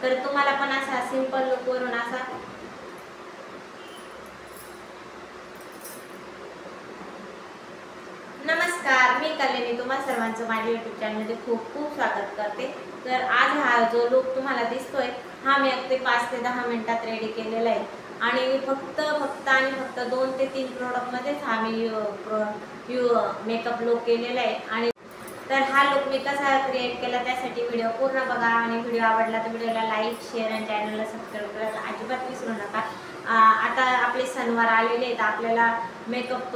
तर तुम्हाला पण असा सिंपल लुक वरून असा नमस्कार, मी कल्याणी तुम्हा सर्वांचं माझ्या यूट्यूब चॅनलमध्ये खूप खूप स्वागत करते। तर आज हा जो लुक तुम्हाला दिसतोय हा मी अगदी 5 ते 10 मिनिटात रेडी केलेला आहे आणि फक्त 2 ते 3 प्रोडक्टमध्येच हा मी मेकअप लुक केलेला आहे। आणि तर हा लुक मी कसा क्रिएट केला त्यासाठी व्हिडिओ पूर्ण बघा आणि व्हिडिओ आवडला तर व्हिडिओला लाईक शेअर आणि चॅनलला सबस्क्राईब करायला अजिबात विसरू नका। आता आपले सणवार आलेले आहेत, आपल्याला मेकअप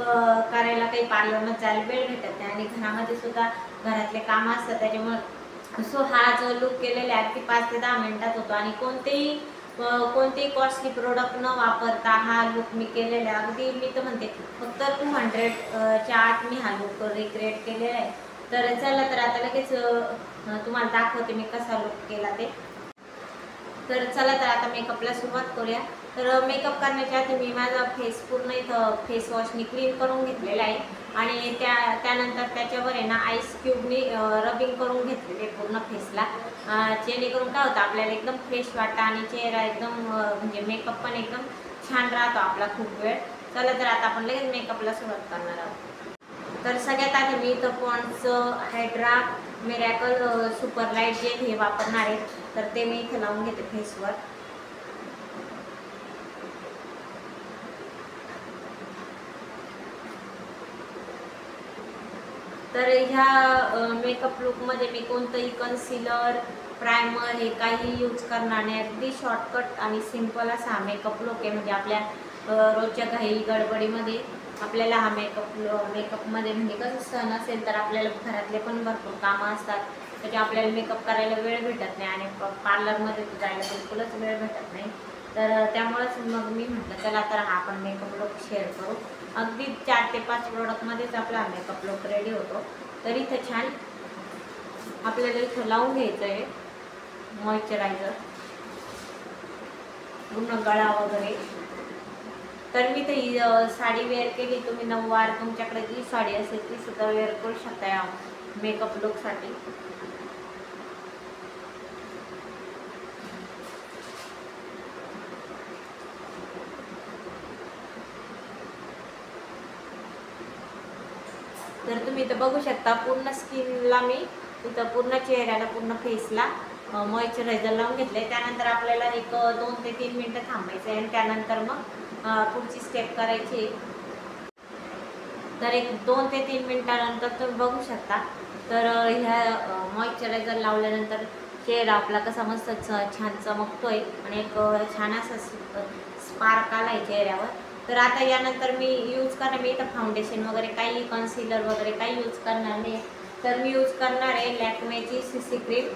करायला काही पार्लरमध्ये जायला वेळ भेटत नाही आणि घरामध्ये सुद्धा घरातले कामं असतात, त्याच्यामुळे सो हा जो लुक केलेला आहे अगदी 5 ते 10 मिनिटात होतो आणि कोणतेही कॉस्टली प्रोडक्ट न वापरता हा लुक मी केलेला आहे। अगदी मी तर म्हणते फक्त 200च्या आत मी हा लुक रिक्रिएट केलेला आहे। तर चला तर आता लगेच तुम्हाला दाखवते मी कसा लुक केला ते। तर चला तर आता मेकअपला सुरुवात करूया। तर मेकअप करण्याच्या आधी मी माझा फेस पूर्ण इथं फेस वॉशनी क्लीन करून घेतलेला आहे आणि त्यानंतर त्याच्यावर आहे ना आईस क्यूबनी रबिंग करून घेतलेले पूर्ण फेसला, जेणेकरून काय होतं आपल्याला एकदम फ्रेश वाटतं आणि चेहरा एकदम म्हणजे मेकअप पण एकदम छान राहतो आपला खूप वेळ। चला तर आता आपण लगेच मेकअपला सुरुवात करणार आहोत। तर सगळ्यात आधी मी इथं पॉन्ड्सचं hydra miracle super light gel हे वापरणार आहे, तर ते मी इथे लावून घेते फेसवर। तर ह्या मेकअप लुकमध्ये मी कोणतंही कन्सिलर प्रायमर हे काही यूज करणार नाही, अगदी शॉर्टकट आणि सिंपल असा मेकअप लुक आहे। म्हणजे आपल्या रोजच्या घाई गडबडीमध्ये आपल्याला हा मेकअपमध्ये म्हणजे कसं सण असेल तर आपल्याला घरातले पण भरपूर कामं असतात, त्याचे आपल्याला मेकअप करायला वेळ भेटत नाही आणि पार्लरमध्ये जायला बिलकुलच वेळ भेटत नाही। तर त्यामुळेच मग मी म्हटलं चला तर हा आपण मेकअप लुक शेअर करू। अगदी 4 ते 5 प्रोडक्टमध्येच आपला मेकअप लुक रेडी होतो। तर इथं छान आपल्याला इथं लावून घ्यायचं आहे मॉइश्चरायझर पूर्ण गळा वगैरे। तर मी ही साडी वेअर केली, तुम्ही नऊवार तुमच्याकडे जी साडी असेल ती सुद्धा वेअर करू शकता या मेकअप लुकसाठी। तर तुम्ही इथं बघू शकता पूर्ण स्किनला मी इथं पूर्ण चेहऱ्याला पूर्ण फेसला मॉइश्चरायझर लावून घेतले। त्यानंतर आपल्याला एक 2 ते 3 मिनिटं थांबायचं आहे आणि त्यानंतर मग पुढची स्टेप करायची। तर एक 2 ते 3 मिनिटानंतर तुम्ही बघू शकता तर ह्या मॉइश्चरायझर लावल्यानंतर चेहरा आपला कसा मस्त छान चमकतोय आणि एक छान असा स्पार्क आला आहे चेहऱ्यावर। तर आता यानंतर मी यूज करणार, मी इथं फाउंडेशन वगैरे काही कन्सिलर वगैरे काही यूज करणार नाही, तर मी यूज करणार आहे लॅक्मेची सीसी क्रीम।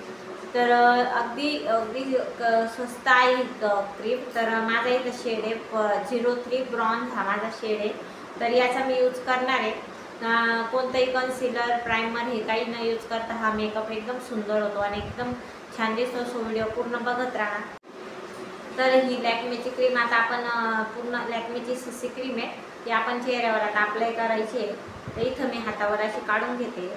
तर अगदी स्वस्त आहे क्रीम। तर माझा इथं शेड आहे 03 ब्रॉन्झ हा माझा शेड आहे, तर याचा मी यूज करणार आहे। कोणतंही कन्सिलर प्रायमर हे काही न यूज करता हा मेकअप एकदम सुंदर होतो आणि एकदम छान दिसतो। सो व्हिडिओ पूर्ण बघत राहा। तर ही लॅक्मेची क्रीम आता आपण पूर्ण लॅक्मेची सीसी क्रीम आहे ती आपण चेहऱ्यावर आता अप्लाय करायची आहे। तर इथं मी हातावर अशी काढून घेते,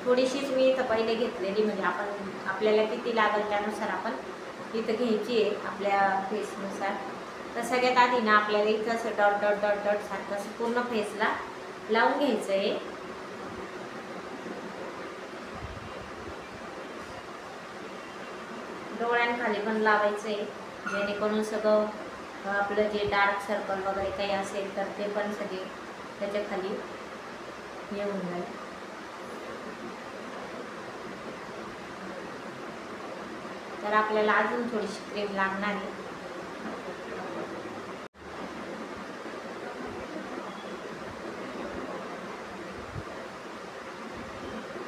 थोडीशीच मी इथं पहिले घेतलेली, म्हणजे आपल्याला किती लागेल त्यानुसार आपण इथं घ्यायची आहे आपल्या फेसनुसार। तर सगळ्यात आधी ना आपल्याला इथं असं डॉट डॉट डॉट डॉट सारखं असं पूर्ण फेसला लावून घ्यायचं आहे। डोळ्यांखाली पण लावायचं आहे, जेणेकरून सगळं आपलं जे डार्क सर्कल वगैरे काही असेल तर ते पण सगळे त्याच्या खाली येऊन जाईल। तर आपल्याला अजून थोडीशी क्रीम लागणार आहे।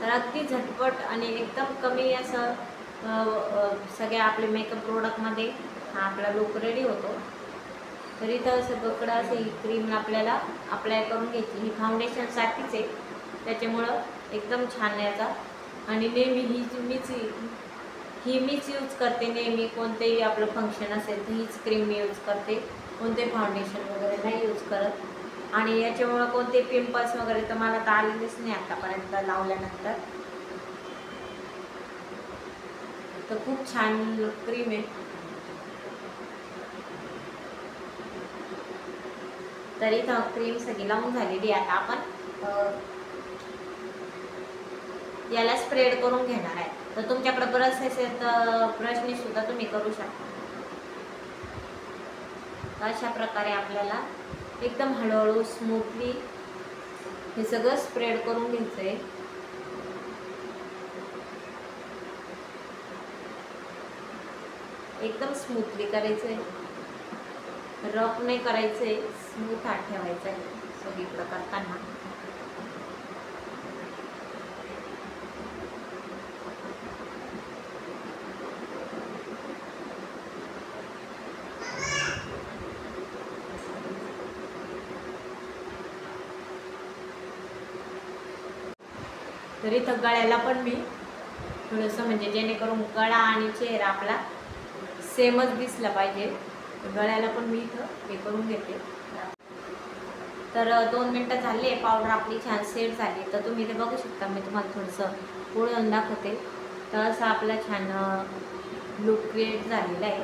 तर अगदी झटपट आणि एकदम कमी असं सगळ्या आपले मेकअप प्रोडक्टमध्ये हा आपला लुक रेडी होतो। तर इथं सगळीकडं असं ही क्रीम आपल्याला अप्लाय करून घ्यायची। ही फाउंडेशनसाठीच आहे, त्याच्यामुळं एकदम छान याचा। आणि नेहमी मीच यूज करते, नेहमी कोणतेही आपलं फंक्शन असेल तर हीच क्रीम मी यूज करते, कोणते फाउंडेशन वगैरे नाही यूज करत। आणि याच्यामुळं कोणते पिंपल्स वगैरे तर मला तर आलेलेच नाही आतापर्यंत लावल्यानंतर। तर खूप छान क्रीम आहे. तर इथं क्रीम सगळी लावून झालेली आहे. आता आपण याला स्प्रेड करून घेणार आहे. तर तुमच्याकडे ब्रश असेल तर ब्रशने सुद्धा तुम्ही करू शकता. अशा प्रकारे आपल्याला एकदम हळूहळू स्मूथली हे सगळं स्प्रेड करून घ्यायचं आहे. एकदम स्मूथली करायचं आहे, रफ नाही करायचं आहे, स्मूथ हात ठेवायचा आहे सगळीकडं करताना. तर इथं गळ्याला पण मी थोडंसं म्हणजे जेणेकरून गळा आणि चेहरा आपला सेमच दिसला पाहिजे, गळ्याला पण मी इथं हे करून घेते. तर 2 मिनटं झाले, पावडर आपली छान सेट झाली. तर तुम्ही ते बघू शकता, मी तुम्हाला थोडंसं पुढे दाखवते. तर असं आपला छान लुक क्रिएट झालेला आहे.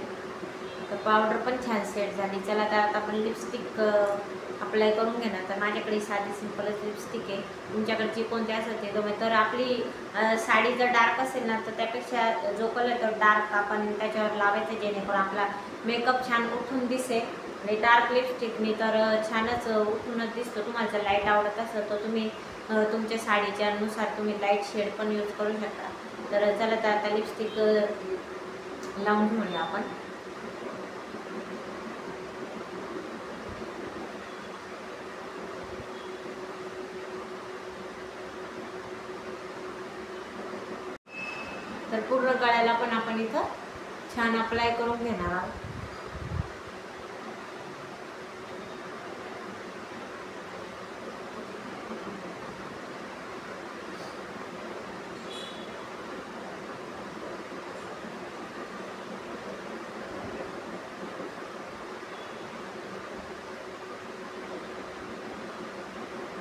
तर पावडर पण छान सेट झाली. चला तर आता आपण लिपस्टिक अप्लाय करून घेणार. तर माझ्याकडे साधी सिंपलच लिपस्टिक आहे, तुमच्याकडची कोणती असेल ते तुम्ही. तर आपली साडी जर डार्क असेल ना, तर त्यापेक्षा जो कलर तर डार्क आपण त्याच्यावर लावायचं, जेणेकरून आपला मेकअप छान उठून दिसेल. आणि डार्क लिपस्टिकनी तर छानच उठूनच दिसतो. तुम्हाला जर लाईट आवडत असेल तर तुम्ही तुमच्या साडीच्या नुसार तुम्ही लाईट शेड पण यूज करू शकता. तर चला तर आता लिपस्टिक लावून घेऊया आपण. तर पूर्ण गळ्याला पण आपण इथं छान अप्लाय करून घेणार आहोत.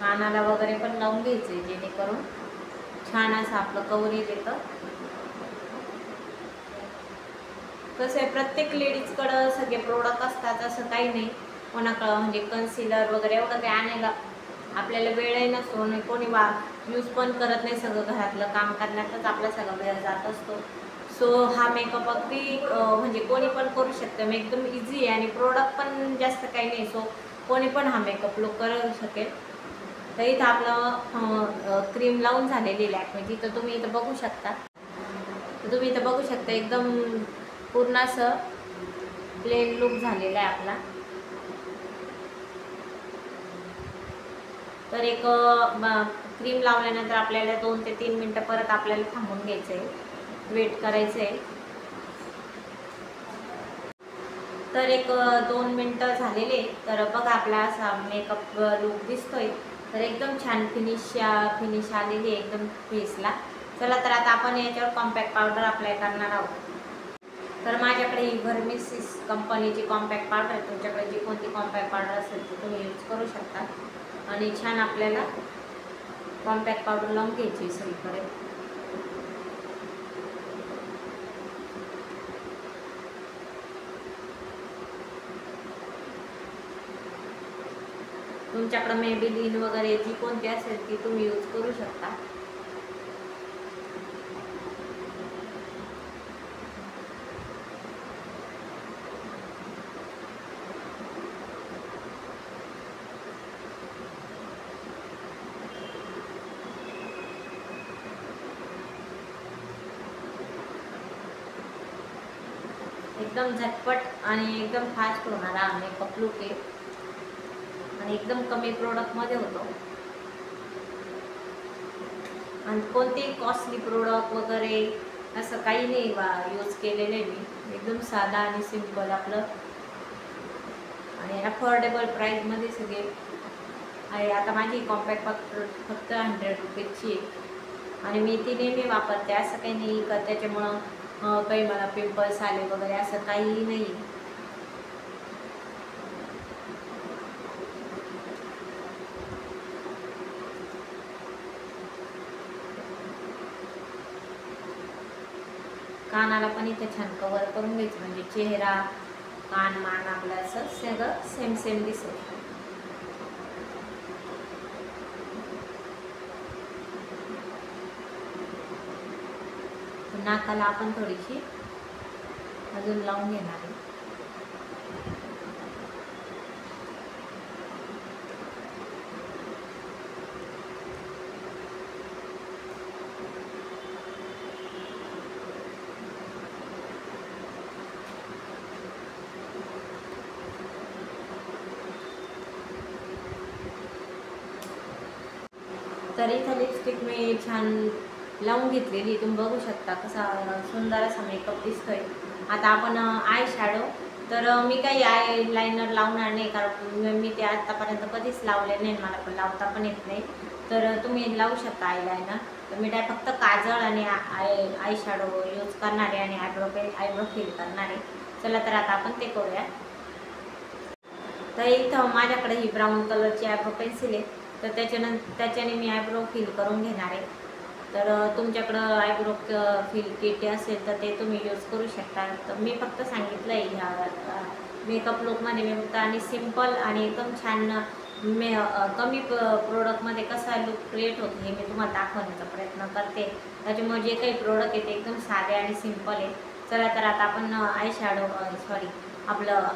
कानाला वगैरे पण लावून घ्यायचे, जेणेकरून छान असं आपलं कव्हरेज येतं. कसं आहे, प्रत्येक लेडीजकडं सगळे प्रोडक्ट असतात असं काही नाही. कोणाकडं म्हणजे कन्सिलर वगैरे एवढं काही आणायला आपल्याला वेळही नसतो आणि कोणी यूज पण करत नाही. सगळं घरातलं काम करण्यातच आपला सगळा वेळ जात असतो. सो हा मेकअप अगदी म्हणजे कोणी पण करू शकतं, एकदम इझी आहे आणि प्रोडक्ट पण जास्त काही नाही. सो कोणी पण हा मेकअप लुक करू शकेल. तर इथं आपलं क्रीम लावून झालेली लॅक्मेची, तर तुम्ही इथं बघू शकता. तर तुम्ही इथं बघू शकता एकदम पूर्ण असं प्लेन लुक झालेला आहे आपला. तर एक क्रीम लावल्यानंतर आपल्याला 2 ते 3 मिनटं परत आपल्याला थांबून घ्यायचं आहे, वेट करायचं आहे. तर एक 2 मिनटं झालेले. तर बघा आपला असा मेकअप लुक दिसतोय. तर एकदम छान फिनिश आलेली आहे एकदम फेसला. चला तर आता आपण याच्यावर कॉम्पॅक्ट पावडर अप्लाय करणार आहोत. तर माझ्याकडे ही व्हर्मिसिस कंपनीची कॉम्पॅक्ट पावडर आहे. तुमच्याकडे जी कोणती कॉम्पॅक्ट पावडर असेल ती तुम्ही यूज करू शकता. आणि छान आपल्याला कॉम्पॅक्ट पावडर लावून घ्यायची सगळीकडे. तुमच्याकडे मेबेलिन वगैरे जी कोणती असेल ती तुम्ही यूज करू शकता. एकदम झटपट आणि एकदम फास्ट होणारा मेकअप लुक आहे आणि एकदम कमी प्रोडक्टमध्ये होतो. आणि कोणतेही कॉस्टली प्रोडक्ट वगैरे असं काही नाही यूज केलेलं आहे मी. एकदम साधा आणि सिंपल आपलं आणि अफोर्डेबल प्राईजमध्ये सगळे आहे. आता माझी कॉम्पॅक्ट फक्त 100 रुपीजची आहे आणि मी ती नेहमी वापरते. असं काही नाही का त्याच्यामुळं काही मला पिंपल्स आले वगैरे असं काहीही नाही. कानाला पण इथे छान कवर करून घ्यायचं, म्हणजे चेहरा कान मान आपलं असं सगळं सेम सेम दिसेल. नाकाला आपण थोडीशी अजून लावून घेणार आहे. तर इथं लिपस्टिक मी छान लावून घेतलेली, तुम्ही बघू शकता कसा सुंदर असा मेकअप दिसतोय. आता आपण आय शॅडो, तर मी काही आय लायनर लावणार नाही, कारण मी ते आतापर्यंत कधीच लावले नाही, मला पण लावता पण येत नाही. तर तुम्ही लावू शकता आय लायनर. तर मी फक्त काजळ आणि आय शॅडो यूज करणार आहे आणि आयब्रो फिल करणार आहे. चला तर आता आपण ते करूया. तर इथं माझ्याकडे ही ब्राऊन कलरची आयब्रो पेन्सिल आहे, तर त्याच्याने मी आयब्रो फिल करून घेणार आहे. तर तुमच्याकडं आयब्रो फिल किट असेल तर ते तुम्ही यूज करू शकता. तर मी फक्त सांगितलं आहे ह्या मेकअप लुकमध्ये मी फक्त आणि सिम्पल आणि एकदम छान कमी प्रोडक्टमध्ये कसा लुक क्रिएट होतो हे मी तुम्हाला दाखवण्याचा प्रयत्न करते. त्याच्यामुळे जे काही प्रोडक्ट आहे ते एकदम साधे आणि सिम्पल आहे. चला तर आता आपण आय शॅडो आपलं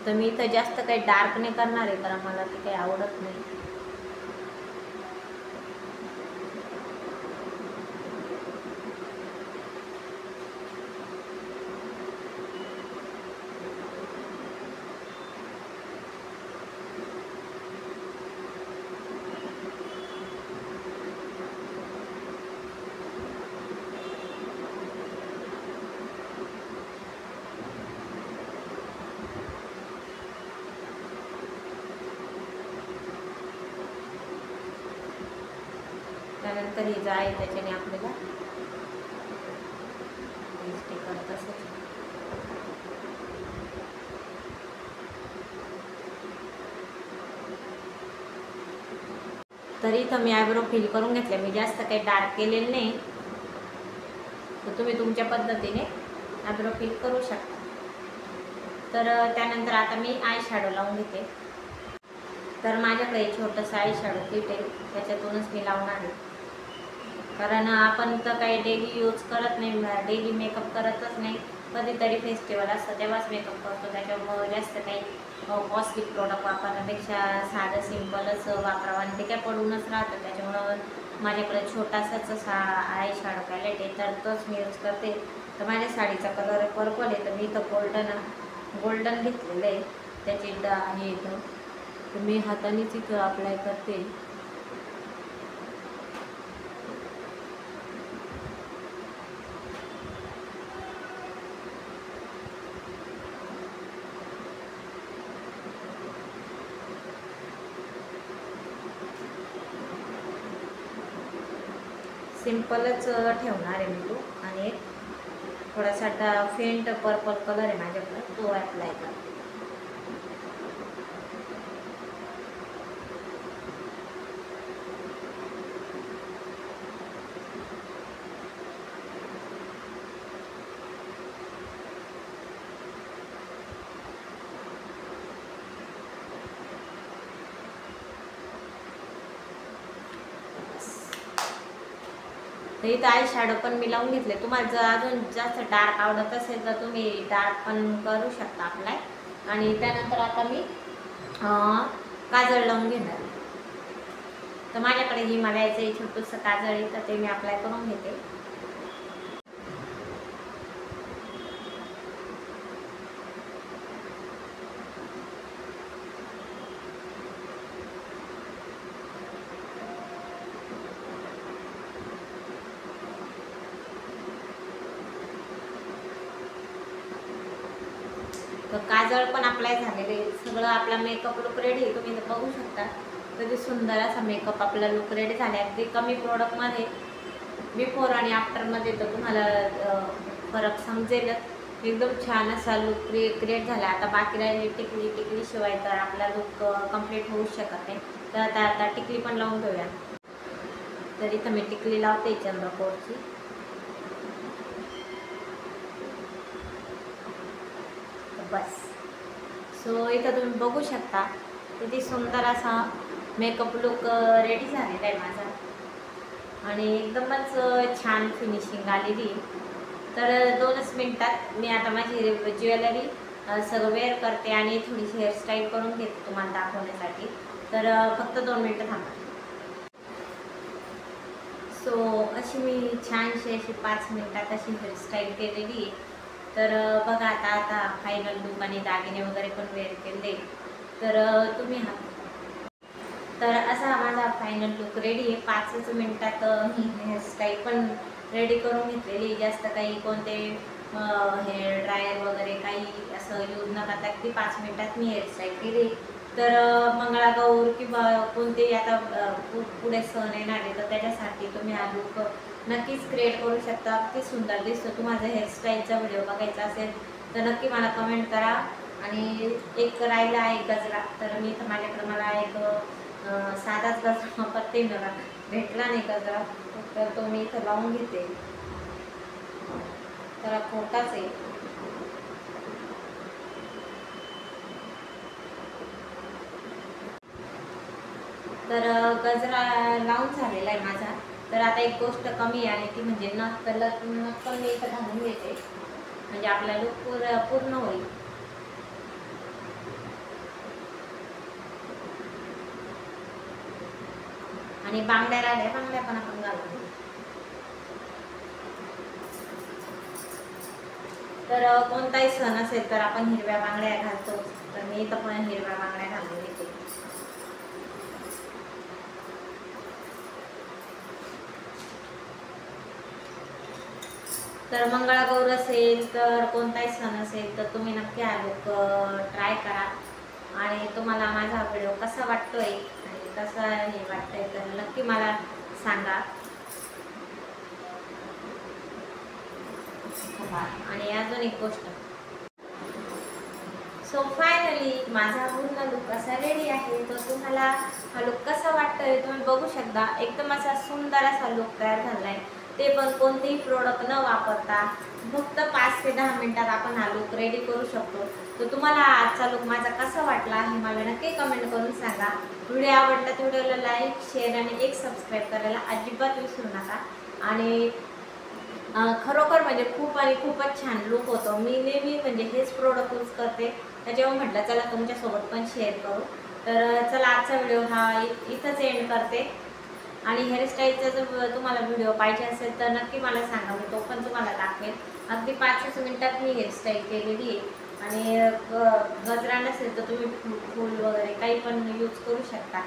तर मी इथं जास्त काही डार्क नाही करणार आहे, कारण मला ते काही आवडत नाही. त्यानंतर हे जे आहे त्याच्याने आपल्याला स्टिकर तसंच तरी इथं मी आयब्रो फिल करून घेतले. मी जास्त काही डार्क केलेलं नाही, तर तुम्ही तुमच्या पद्धतीने आयब्रो फिल करू शकता. तर त्यानंतर आता मी आय शॅडो लावून घेते. तर माझ्याकडे छोटंसं आय शॅडो किट आहे, त्याच्यातूनच मी लावणार आहे. कारण आपण तर काही डेली यूज करत नाही, डेली मेकअप करतच नाही, कधीतरी फेस्टिवल असतं तेव्हाच मेकअप करतो. त्याच्यामुळं जास्त काही कॉस्टली प्रोडक्ट वापरण्यापेक्षा साधं सिम्पलच वापरावं, आणि ते काय पडूनच राहतं. त्याच्यामुळं माझ्याकडे छोटासाच असा आय शॅडो पॅलेट आहे, तर तोच मी यूज करते. तर माझ्या साडीचा कलर पर्पल आहे, तर मी इथं गोल्डन घेतलेलं आहे. त्याची हे इथं तर मी हातानेच इथं अप्लाय करते. सिम्पलच ठेवणार आहे मी तो, आणि थोडासा फेंट पर्पल कलर आहे माझ्याकडे, तो ॲप्लाय करते. तर इथं आय शॅडो पण मी लावून घेतले. तुम्हाला जर अजून जास्त डार्क आवडत असेल तर तुम्ही डार्क पण करू शकता अप्लाय. आणि त्यानंतर आता मी काजळ लावून घेणार. तर माझ्याकडे हिमालयाचं छोटंसं काजळ आहे, तर ते मी अप्लाय करून घेते. तर काजळ पण अप्लाय झालेले, सगळं आपला मेकअप लुक रेडी आहे. तुम्ही बघू शकता कधी सुंदर असा मेकअप आपला लुक रेडी झाला. अगदी कमी प्रोडक्टमध्ये बिफोर आणि आफ्टरमध्ये तर तुम्हाला फरक समजेलच. एकदम छान असा लुक क्रिएट झाला. आता बाकी राहिली टिकली शिवाय तर आपला लुक कंप्लीट होऊ शकत नाही. तर आता टिकली पण लावून घेऊया. तर इथं मी टिकली लावते चंद्रकोरची. बस. सो इथं तुम्ही बघू शकता किती सुंदर असा मेकअप लुक रेडी झालेला आहे माझा आणि एकदमच छान फिनिशिंग आलेली. तर 2च मिनिटात मी आता माझी ज्वेलरी सगळं वेअर करते आणि थोडीशी हेअरस्टाईल करून घेते तुम्हाला दाखवण्यासाठी. तर फक्त 2 मिनिटं थांबा. सो अशी मी छानशी अशी 5 मिनिटात अशी हेअरस्टाईल केलेली आहे. तर बघा आता फायनल लुक आणि दागिने वगैरे पण वेअर केले. तर तुम्ही तर असा माझा फायनल लुक रेडी आहे. 5च मिनिटात ही हेअरस्टाईल पण रेडी करून घेतलेली. जास्त काही कोणते हेअर ड्रायर वगैरे काही असं यूज न करता अगदी 5 मिनिटात मी हेअरस्टाईल केली. तर मंगळागौर किंवा कोणते आता पुढे सण येणार आहे तर त्याच्यासाठी तुम्ही हा लुक नक्कीच क्रिएट करू शकता. अगदी सुंदर दिसतो. तुम्हाला हेअरस्टाईलचा व्हिडिओ बघायचा असेल तर नक्की मला कमेंट करा. आणि एक राहिला आहे गजरा. तर मी तर माझ्याकडे मला एक साधाच गजरा वापरते. मला भेटला नाही गजरा तर तो मी इथं लावून घेते. तर खोटाच आहे. तर गजरा लावून झालेला आहे माझा. तर आता एक गोष्ट कमी आहे आणि ती म्हणजे नथ पण मी इथं घालून घेते म्हणजे आपला लुक पूर्ण होईल. आणि बांगड्या राहिल्या, बांगड्या पण आपण घालून. तर कोणताही सण असेल तर आपण हिरव्या बांगड्या घालतो. तर मी इथं पण हिरव्या बांगड्या घालून घेते. तर मंगळागौर असेल तर कोणताही सण असेल तर तुम्ही नक्की हा लुक ट्राय करा. आणि तुम्हाला माझा व्हिडिओ कसा वाटतोय आणि कसा हे वाटतंय तर नक्की मला सांगा. आणि अजून एक गोष्ट. सो फायनली माझा पूर्ण लुक असा रेडी आहे. तर तुम्हाला हा लुक कसा वाटतोय तुम्ही बघू शकता. एकदम असा सुंदर असा लुक तयार झाला आहे. ते पण कोणतेही प्रोडक्ट न वापरता फक्त 5 ते 10 मिनिटात आपण हा लुक रेडी करू शकतो. तर तुम्हाला आजचा लुक माझा कसा वाटला हे मला नक्की कमेंट करून सांगा. व्हिडिओ आवडला तर व्हिडिओला लाईक शेअर आणि एक सबस्क्राईब करायला अजिबात विसरू नका. आणि खरोखर म्हणजे खूपच छान लुक होतो. मी नेहमी म्हणजे हेच प्रोडक्ट यूज करते त्याच्यामुळे म्हटलं चला तुमच्यासोबत पण शेअर करू. तर चला आजचा व्हिडिओ हा इथंच एंड करते. आणि हेअरस्टाईलचा जर तुम्हाला व्हिडिओ पाहिजे असेल तर नक्की मला सांगा. मी तो पण तुम्हाला दाखवेल. अगदी 5 मिनिटात मी हेअरस्टाईल केलेली आहे. आणि गजरा नसेल तर तुम्ही फूल वगैरे काही पण यूज करू शकता.